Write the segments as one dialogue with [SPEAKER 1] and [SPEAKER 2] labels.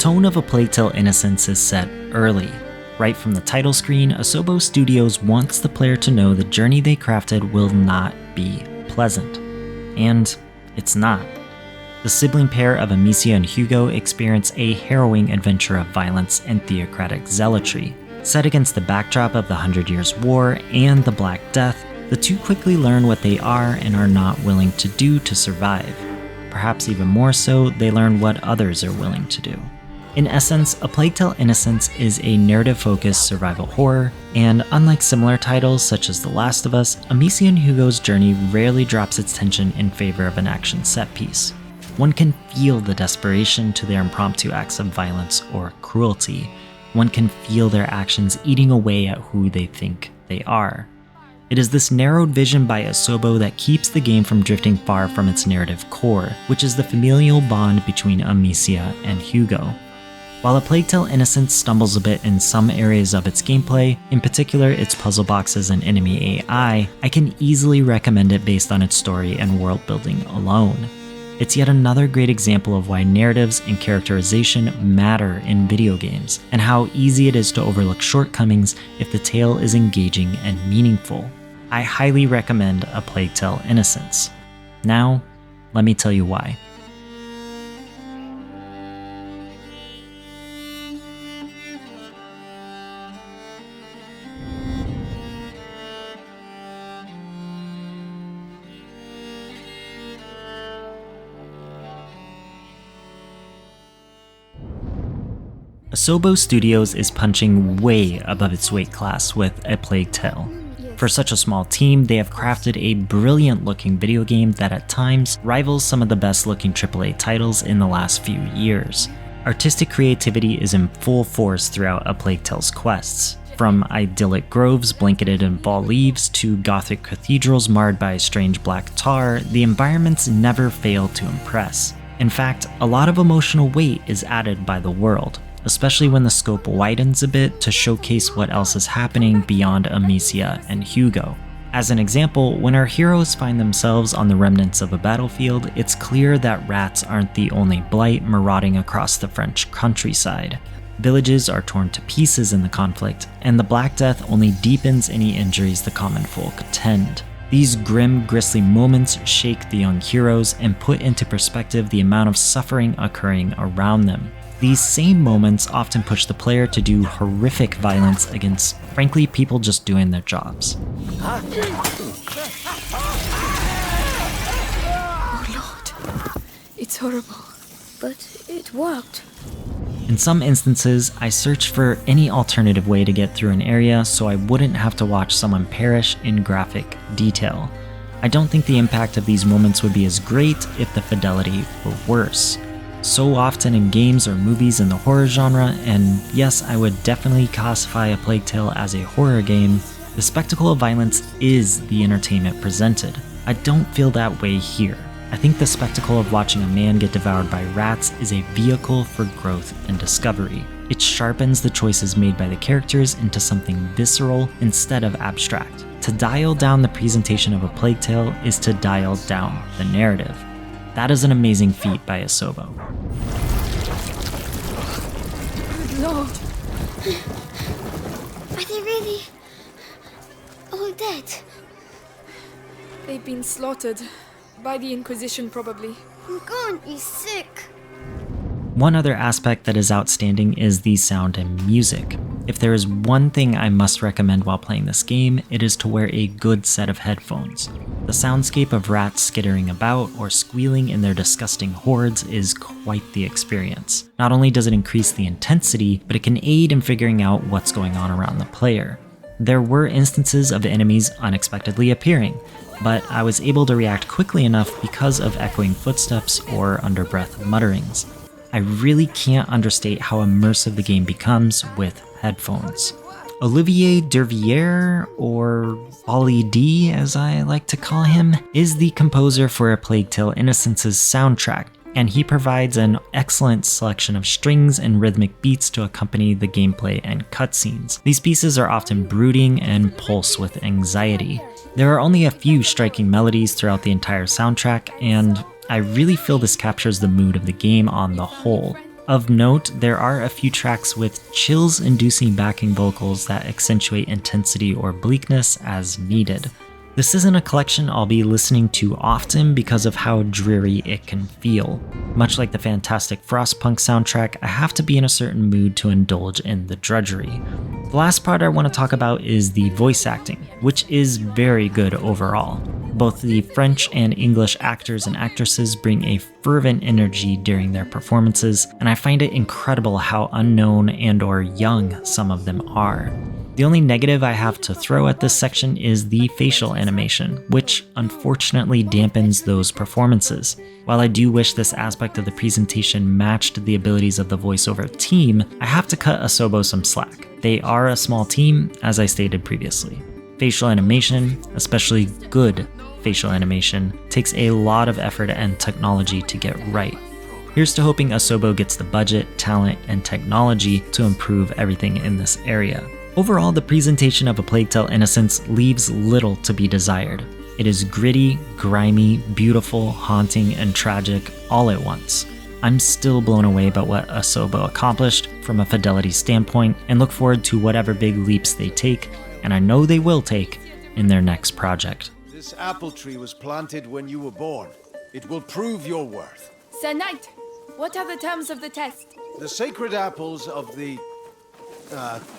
[SPEAKER 1] tone of A Plague Tale: Innocence is set early. Right from the title screen, Asobo Studios wants the player to know the journey they crafted will not be pleasant. And it's not. The sibling pair of Amicia and Hugo experience a harrowing adventure of violence and theocratic zealotry. Set against the backdrop of the 100 Years' War and the Black Death, the two quickly learn what they are and are not willing to do to survive. Perhaps even more so, they learn what others are willing to do. In essence, A Plague Tale: Innocence is a narrative-focused survival horror, and unlike similar titles such as The Last of Us, Amicia and Hugo's journey rarely drops its tension in favor of an action set piece. One can feel the desperation to their impromptu acts of violence or cruelty. One can feel their actions eating away at who they think they are. It is this narrowed vision by Asobo that keeps the game from drifting far from its narrative core, which is the familial bond between Amicia and Hugo. While A Plague Tale: Innocence stumbles a bit in some areas of its gameplay, in particular its puzzle boxes and enemy AI, I can easily recommend it based on its story and world building alone. It's yet another great example of why narratives and characterization matter in video games, and how easy it is to overlook shortcomings if the tale is engaging and meaningful. I highly recommend A Plague Tale: Innocence. Now, let me tell you why. Asobo Studios is punching way above its weight class with A Plague Tale. For such a small team, they have crafted a brilliant looking video game that at times rivals some of the best looking AAA titles in the last few years. Artistic creativity is in full force throughout A Plague Tale's quests. From idyllic groves blanketed in fall leaves to gothic cathedrals marred by strange black tar, the environments never fail to impress. In fact, a lot of emotional weight is added by the world, especially when the scope widens a bit to showcase what else is happening beyond Amicia and Hugo. As an example, when our heroes find themselves on the remnants of a battlefield, it's clear that rats aren't the only blight marauding across the French countryside. Villages are torn to pieces in the conflict, and the Black Death only deepens any injuries the common folk tend. These grim, grisly moments shake the young heroes and put into perspective the amount of suffering occurring around them. These same moments often push the player to do horrific violence against, frankly, people just doing their jobs.
[SPEAKER 2] Oh Lord, it's horrible, but it worked.
[SPEAKER 1] In some instances, I searched for any alternative way to get through an area so I wouldn't have to watch someone perish in graphic detail. I don't think the impact of these moments would be as great if the fidelity were worse. So often in games or movies in the horror genre, and yes, I would definitely classify A Plague Tale as a horror game, the spectacle of violence is the entertainment presented. I don't feel that way here. I think the spectacle of watching a man get devoured by rats is a vehicle for growth and discovery. It sharpens the choices made by the characters into something visceral instead of abstract. To dial down the presentation of A Plague Tale is to dial down the narrative. That is an amazing feat by Asobo.
[SPEAKER 2] Lord,
[SPEAKER 3] Are they really all dead?
[SPEAKER 2] they've been slaughtered. By the Inquisition, probably.
[SPEAKER 3] I'm going to be sick.
[SPEAKER 1] One other aspect that is outstanding is the sound and music. If there is one thing I must recommend while playing this game, it is to wear a good set of headphones. The soundscape of rats skittering about or squealing in their disgusting hordes is quite the experience. Not only does it increase the intensity, but it can aid in figuring out what's going on around the player. There were instances of enemies unexpectedly appearing, but I was able to react quickly enough because of echoing footsteps or under-breath mutterings. I really can't understate how immersive the game becomes with headphones. Olivier Dervier, or Ollie D as I like to call him, is the composer for A Plague Tale: Innocence's soundtrack, and he provides an excellent selection of strings and rhythmic beats to accompany the gameplay and cutscenes. These pieces are often brooding and pulse with anxiety. There are only a few striking melodies throughout the entire soundtrack, and I really feel this captures the mood of the game on the whole. Of note, there are a few tracks with chills-inducing backing vocals that accentuate intensity or bleakness as needed. This isn't a collection I'll be listening to often because of how dreary it can feel. Much like the fantastic Frostpunk soundtrack, I have to be in a certain mood to indulge in the drudgery. The last part I want to talk about is the voice acting, which is very good overall. Both the French and English actors and actresses bring a fervent energy during their performances, and I find it incredible how unknown and/or young some of them are. The only negative I have to throw at this section is the facial animation, which unfortunately dampens those performances. While I do wish this aspect of the presentation matched the abilities of the voiceover team, I have to cut Asobo some slack. They are a small team, as I stated previously. Facial animation, especially good facial animation, takes a lot of effort and technology to get right. Here's to hoping Asobo gets the budget, talent, and technology to improve everything in this area. Overall, the presentation of A Plague Tale: Innocence leaves little to be desired. It is gritty, grimy, beautiful, haunting, and tragic all at once. I'm still blown away by what Asobo accomplished from a fidelity standpoint and look forward to whatever big leaps they take, and I know they will take, in their next project.
[SPEAKER 4] This apple tree was planted when you were born. It will prove your worth.
[SPEAKER 2] Sir Knight, what are the terms of the test?
[SPEAKER 4] The sacred apples of the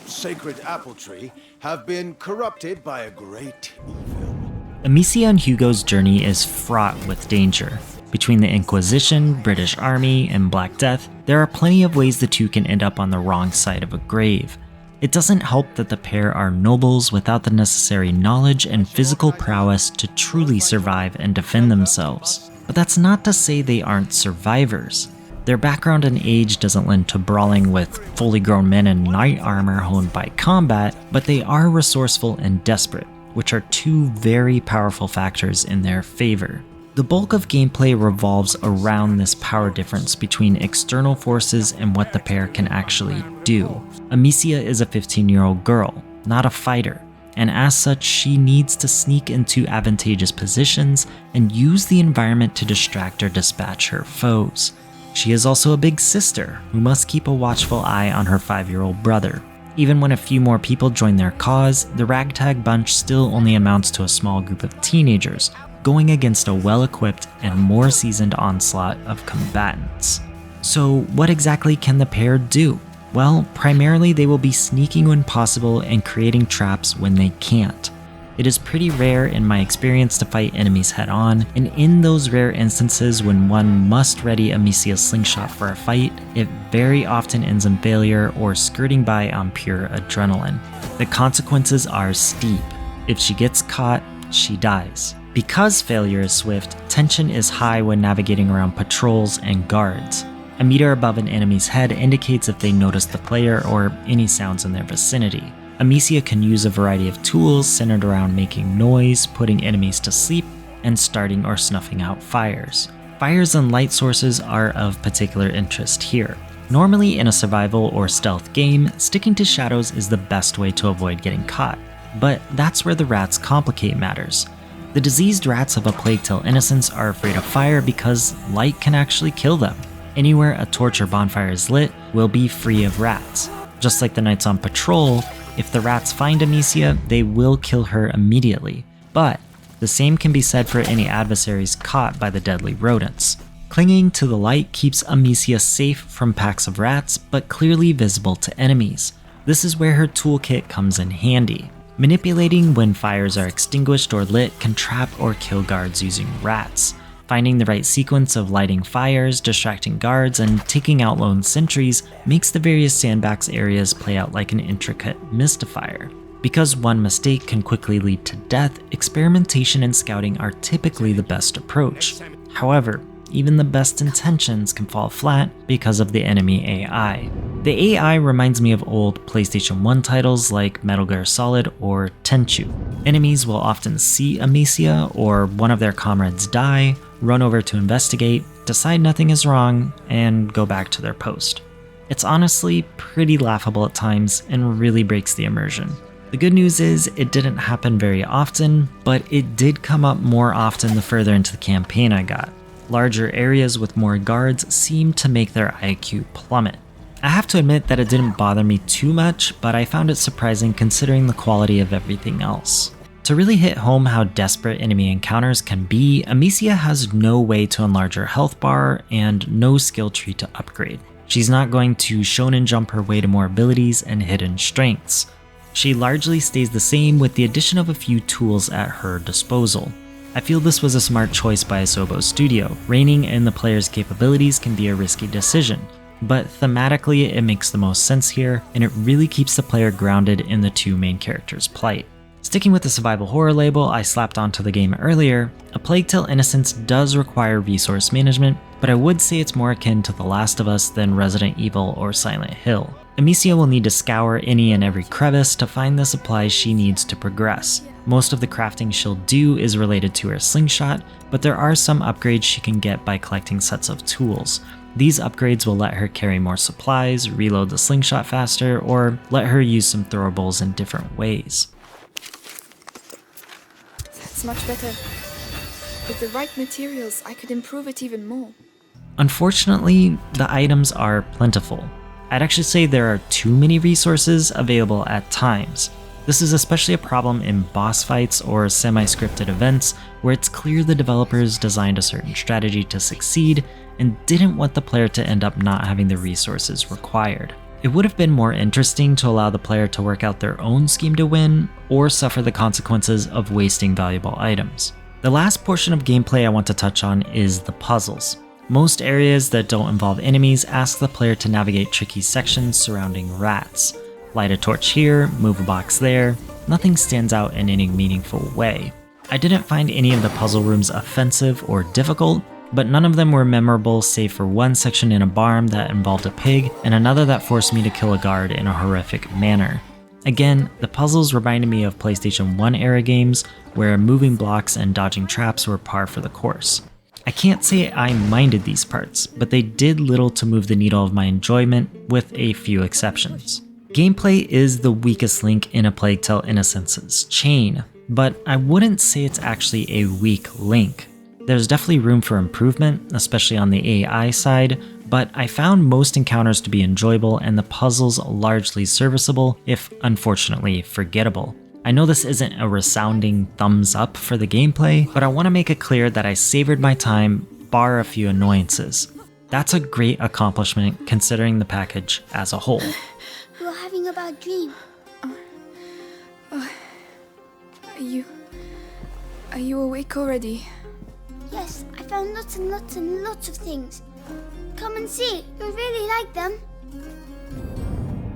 [SPEAKER 4] sacred apple tree have been corrupted by a great evil.
[SPEAKER 1] Amicia and Hugo's journey is fraught with danger. Between the Inquisition, British Army, and Black Death, there are plenty of ways the two can end up on the wrong side of a grave. It doesn't help that the pair are nobles without the necessary knowledge and physical prowess to truly survive and defend themselves. But that's not to say they aren't survivors. Their background and age doesn't lend to brawling with fully grown men in knight armor honed by combat, but they are resourceful and desperate, which are two very powerful factors in their favor. The bulk of gameplay revolves around this power difference between external forces and what the pair can actually do. Amicia is a 15-year-old girl, not a fighter, and as such she needs to sneak into advantageous positions and use the environment to distract or dispatch her foes. She is also a big sister who must keep a watchful eye on her 5-year-old brother. Even when a few more people join their cause, the ragtag bunch still only amounts to a small group of teenagers, going against a well-equipped and more seasoned onslaught of combatants. So what exactly can the pair do? Well, primarily they will be sneaking when possible and creating traps when they can't. It is pretty rare in my experience to fight enemies head-on, and in those rare instances when one must ready Amicia's slingshot for a fight, it very often ends in failure or skirting by on pure adrenaline. The consequences are steep. If she gets caught, she dies. Because failure is swift, tension is high when navigating around patrols and guards. A meter above an enemy's head indicates if they notice the player or any sounds in their vicinity. Amicia can use a variety of tools centered around making noise, putting enemies to sleep, and starting or snuffing out fires. Fires and light sources are of particular interest here. Normally in a survival or stealth game, sticking to shadows is the best way to avoid getting caught. But that's where the rats complicate matters. The diseased rats of A Plague Tale: Innocence are afraid of fire because light can actually kill them. Anywhere a torch or bonfire is lit will be free of rats. Just like the knights on patrol, if the rats find Amicia, they will kill her immediately. But the same can be said for any adversaries caught by the deadly rodents. Clinging to the light keeps Amicia safe from packs of rats, but clearly visible to enemies. This is where her toolkit comes in handy. Manipulating when fires are extinguished or lit can trap or kill guards using rats. Finding the right sequence of lighting fires, distracting guards, and taking out lone sentries makes the various sandbox areas play out like an intricate mystifier. Because one mistake can quickly lead to death, experimentation and scouting are typically the best approach. However, even the best intentions can fall flat because of the enemy AI. The AI reminds me of old PlayStation 1 titles like Metal Gear Solid or Tenchu. Enemies will often see Amicia or one of their comrades die, run over to investigate, decide nothing is wrong, and go back to their post. It's honestly pretty laughable at times and really breaks the immersion. The good news is it didn't happen very often, but it did come up more often the further into the campaign I got. Larger areas with more guards seem to make their IQ plummet. I have to admit that it didn't bother me too much, but I found it surprising considering the quality of everything else. To really hit home how desperate enemy encounters can be, Amicia has no way to enlarge her health bar and no skill tree to upgrade. She's not going to shonen jump her way to more abilities and hidden strengths. She largely stays the same with the addition of a few tools at her disposal. I feel this was a smart choice by Asobo Studio. Reining in the player's capabilities can be a risky decision, but thematically it makes the most sense here, and it really keeps the player grounded in the two main characters' plight. Sticking with the survival horror label I slapped onto the game earlier, A Plague Tale: Innocence does require resource management, but I would say it's more akin to The Last of Us than Resident Evil or Silent Hill. Amicia will need to scour any and every crevice to find the supplies she needs to progress. Most of the crafting she'll do is related to her slingshot, but there are some upgrades she can get by collecting sets of tools. These upgrades will let her carry more supplies, reload the slingshot faster, or let her use some throwables in different ways.
[SPEAKER 2] That's much better. With the right materials, I could improve it even more.
[SPEAKER 1] Unfortunately, the items are plentiful. I'd actually say there are too many resources available at times. This is especially a problem in boss fights or semi-scripted events where it's clear the developers designed a certain strategy to succeed and didn't want the player to end up not having the resources required. It would have been more interesting to allow the player to work out their own scheme to win or suffer the consequences of wasting valuable items. The last portion of gameplay I want to touch on is the puzzles. Most areas that don't involve enemies ask the player to navigate tricky sections surrounding rats. Light a torch here, move a box there, nothing stands out in any meaningful way. I didn't find any of the puzzle rooms offensive or difficult, but none of them were memorable save for one section in a barn that involved a pig and another that forced me to kill a guard in a horrific manner. Again, the puzzles reminded me of PlayStation 1 era games where moving blocks and dodging traps were par for the course. I can't say I minded these parts, but they did little to move the needle of my enjoyment with a few exceptions. Gameplay is the weakest link in A Plague Tale: Innocence's chain, but I wouldn't say it's actually a weak link. There's definitely room for improvement, especially on the AI side, but I found most encounters to be enjoyable and the puzzles largely serviceable, if unfortunately forgettable. I know this isn't a resounding thumbs up for the gameplay, but I want to make it clear that I savored my time, bar a few annoyances. That's a great accomplishment considering the package as a whole.
[SPEAKER 3] You're having a bad dream.
[SPEAKER 2] Are you awake already?
[SPEAKER 3] Yes, I found lots and lots and lots of things. Come and see, you'll really like them.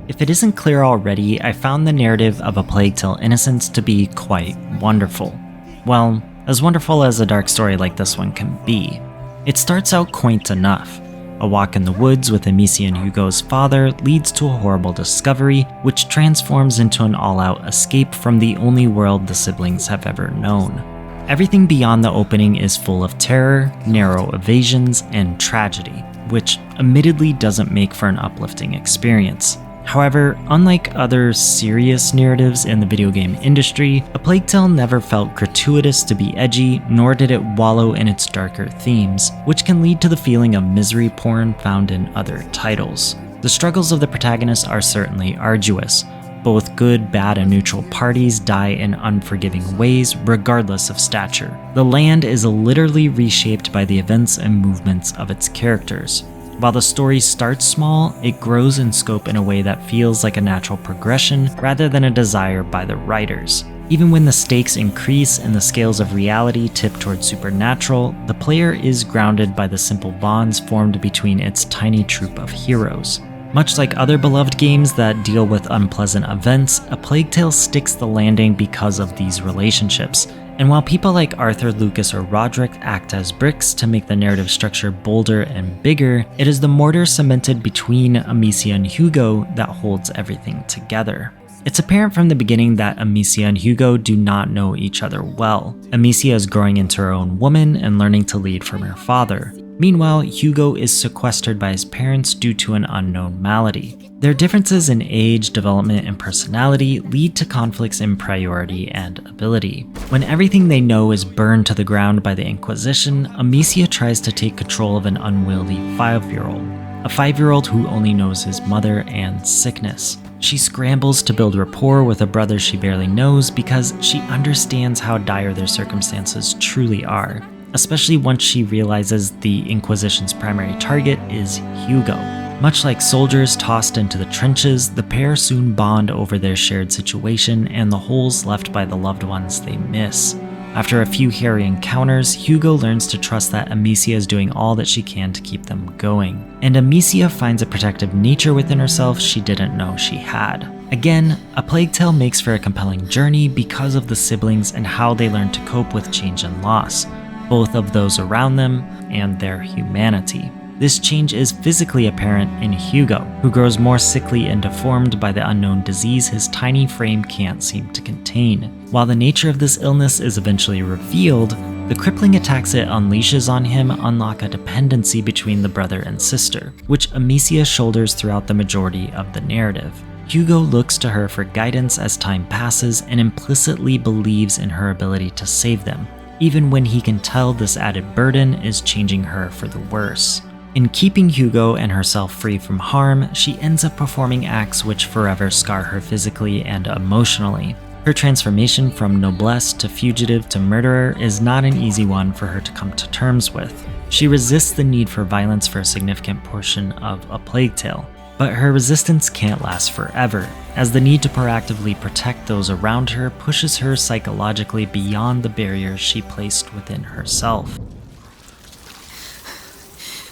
[SPEAKER 1] If it isn't clear already, I found the narrative of A Plague Tale: Innocence to be quite wonderful. Well, as wonderful as a dark story like this one can be. It starts out quaint enough. A walk in the woods with Amicia and Hugo's father leads to a horrible discovery, which transforms into an all-out escape from the only world the siblings have ever known. Everything beyond the opening is full of terror, narrow evasions, and tragedy, which admittedly doesn't make for an uplifting experience. However, unlike other serious narratives in the video game industry, A Plague Tale never felt gratuitous to be edgy, nor did it wallow in its darker themes, which can lead to the feeling of misery porn found in other titles. The struggles of the protagonists are certainly arduous. Both good, bad, and neutral parties die in unforgiving ways, regardless of stature. The land is literally reshaped by the events and movements of its characters. While the story starts small, it grows in scope in a way that feels like a natural progression rather than a desire by the writers. Even when the stakes increase and the scales of reality tip towards supernatural, the player is grounded by the simple bonds formed between its tiny troop of heroes. Much like other beloved games that deal with unpleasant events, A Plague Tale sticks the landing because of these relationships. And while people like Arthur, Lucas, or Roderick act as bricks to make the narrative structure bolder and bigger, it is the mortar cemented between Amicia and Hugo that holds everything together. It's apparent from the beginning that Amicia and Hugo do not know each other well. Amicia is growing into her own woman and learning to lead from her father. Meanwhile, Hugo is sequestered by his parents due to an unknown malady. Their differences in age, development, and personality lead to conflicts in priority and ability. When everything they know is burned to the ground by the Inquisition, Amicia tries to take control of an unwieldy 5-year-old. A 5-year-old who only knows his mother and sickness. She scrambles to build rapport with a brother she barely knows because she understands how dire their circumstances truly are, especially once she realizes the Inquisition's primary target is Hugo. Much like soldiers tossed into the trenches, the pair soon bond over their shared situation and the holes left by the loved ones they miss. After a few hairy encounters, Hugo learns to trust that Amicia is doing all that she can to keep them going. And Amicia finds a protective nature within herself she didn't know she had. Again, A Plague Tale makes for a compelling journey because of the siblings and how they learn to cope with change and loss, both of those around them and their humanity. This change is physically apparent in Hugo, who grows more sickly and deformed by the unknown disease his tiny frame can't seem to contain. While the nature of this illness is eventually revealed, the crippling attacks it unleashes on him unlock a dependency between the brother and sister, which Amicia shoulders throughout the majority of the narrative. Hugo looks to her for guidance as time passes and implicitly believes in her ability to save them, even when he can tell this added burden is changing her for the worse. In keeping Hugo and herself free from harm, she ends up performing acts which forever scar her physically and emotionally. Her transformation from noblesse to fugitive to murderer is not an easy one for her to come to terms with. She resists the need for violence for a significant portion of A Plague Tale, but her resistance can't last forever, as the need to proactively protect those around her pushes her psychologically beyond the barriers she placed within herself.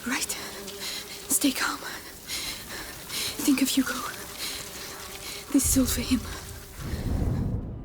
[SPEAKER 2] Right. Stay calm. Think of Hugo. This is all for him.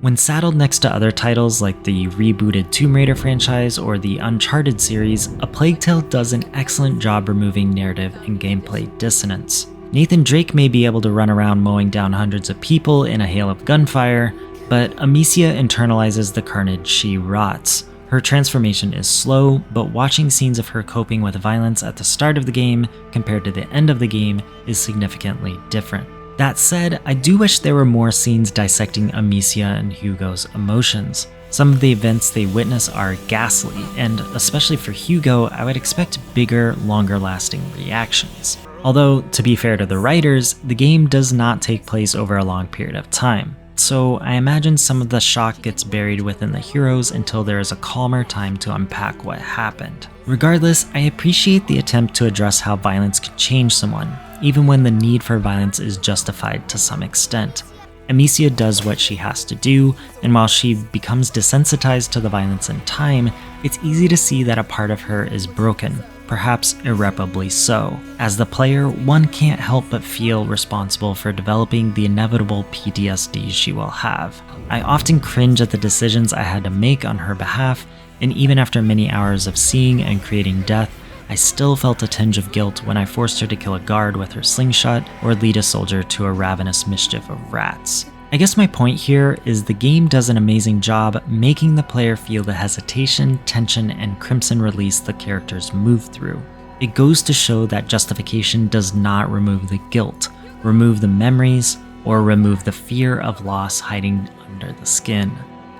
[SPEAKER 1] When saddled next to other titles like the rebooted Tomb Raider franchise or the Uncharted series, A Plague Tale does an excellent job removing narrative and gameplay dissonance. Nathan Drake may be able to run around mowing down hundreds of people in a hail of gunfire, but Amicia internalizes the carnage she wrought. Her transformation is slow, but watching scenes of her coping with violence at the start of the game compared to the end of the game is significantly different. That said, I do wish there were more scenes dissecting Amicia and Hugo's emotions. Some of the events they witness are ghastly, and especially for Hugo, I would expect bigger, longer-lasting reactions. Although, to be fair to the writers, the game does not take place over a long period of time, so I imagine some of the shock gets buried within the heroes until there is a calmer time to unpack what happened. Regardless, I appreciate the attempt to address how violence can change someone, even when the need for violence is justified to some extent. Amicia does what she has to do, and while she becomes desensitized to the violence in time, it's easy to see that a part of her is broken, perhaps irreparably so. As the player, one can't help but feel responsible for developing the inevitable PTSD she will have. I often cringe at the decisions I had to make on her behalf, and even after many hours of seeing and creating death, I still felt a tinge of guilt when I forced her to kill a guard with her slingshot or lead a soldier to a ravenous mischief of rats. I guess my point here is the game does an amazing job making the player feel the hesitation, tension, and crimson release the characters move through. It goes to show that justification does not remove the guilt, remove the memories, or remove the fear of loss hiding under the skin.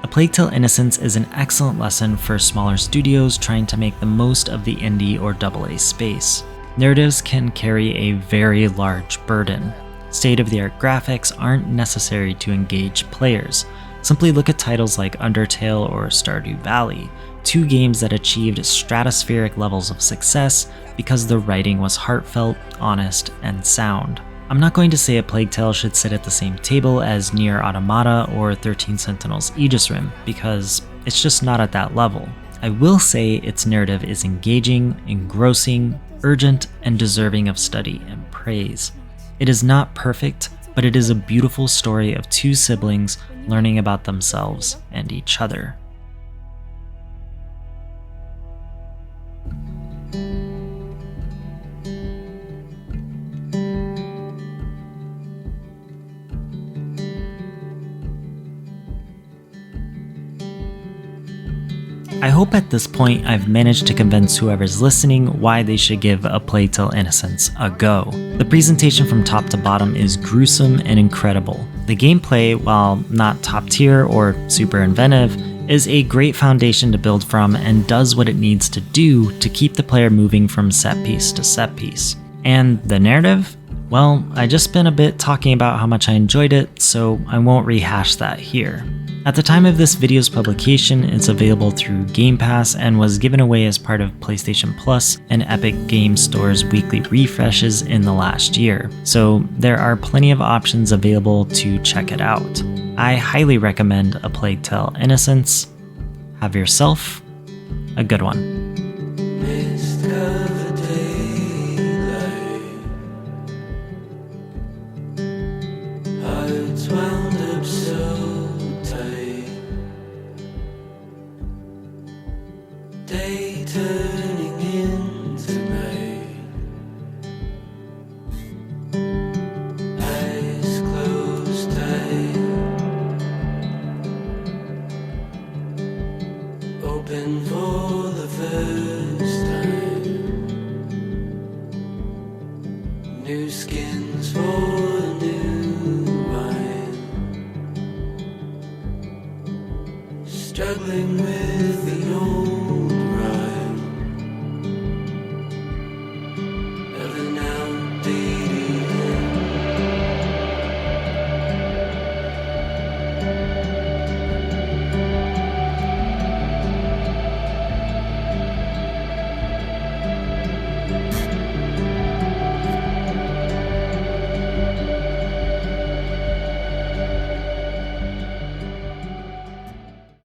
[SPEAKER 1] A Plague Tale: Innocence is an excellent lesson for smaller studios trying to make the most of the indie or AA space. Narratives can carry a very large burden. State-of-the-art graphics aren't necessary to engage players. Simply look at titles like Undertale or Stardew Valley, two games that achieved stratospheric levels of success because the writing was heartfelt, honest, and sound. I'm not going to say A Plague Tale should sit at the same table as Nier Automata or 13 Sentinels Aegis Rim, because it's just not at that level. I will say its narrative is engaging, engrossing, urgent, and deserving of study and praise. It is not perfect, but it is a beautiful story of two siblings learning about themselves and each other. I hope at this point I've managed to convince whoever's listening why they should give A Plague Tale: Innocence a go. The presentation from top to bottom is gruesome and incredible. The gameplay, while not top tier or super inventive, is a great foundation to build from and does what it needs to do to keep the player moving from set piece to set piece. And the narrative? Well, I just spent a bit talking about how much I enjoyed it, so I won't rehash that here. At the time of this video's publication, it's available through Game Pass and was given away as part of PlayStation Plus and Epic Games Store's weekly refreshes in the last year, so there are plenty of options available to check it out. I highly recommend A Plague Tale: Innocence. Have yourself a good one.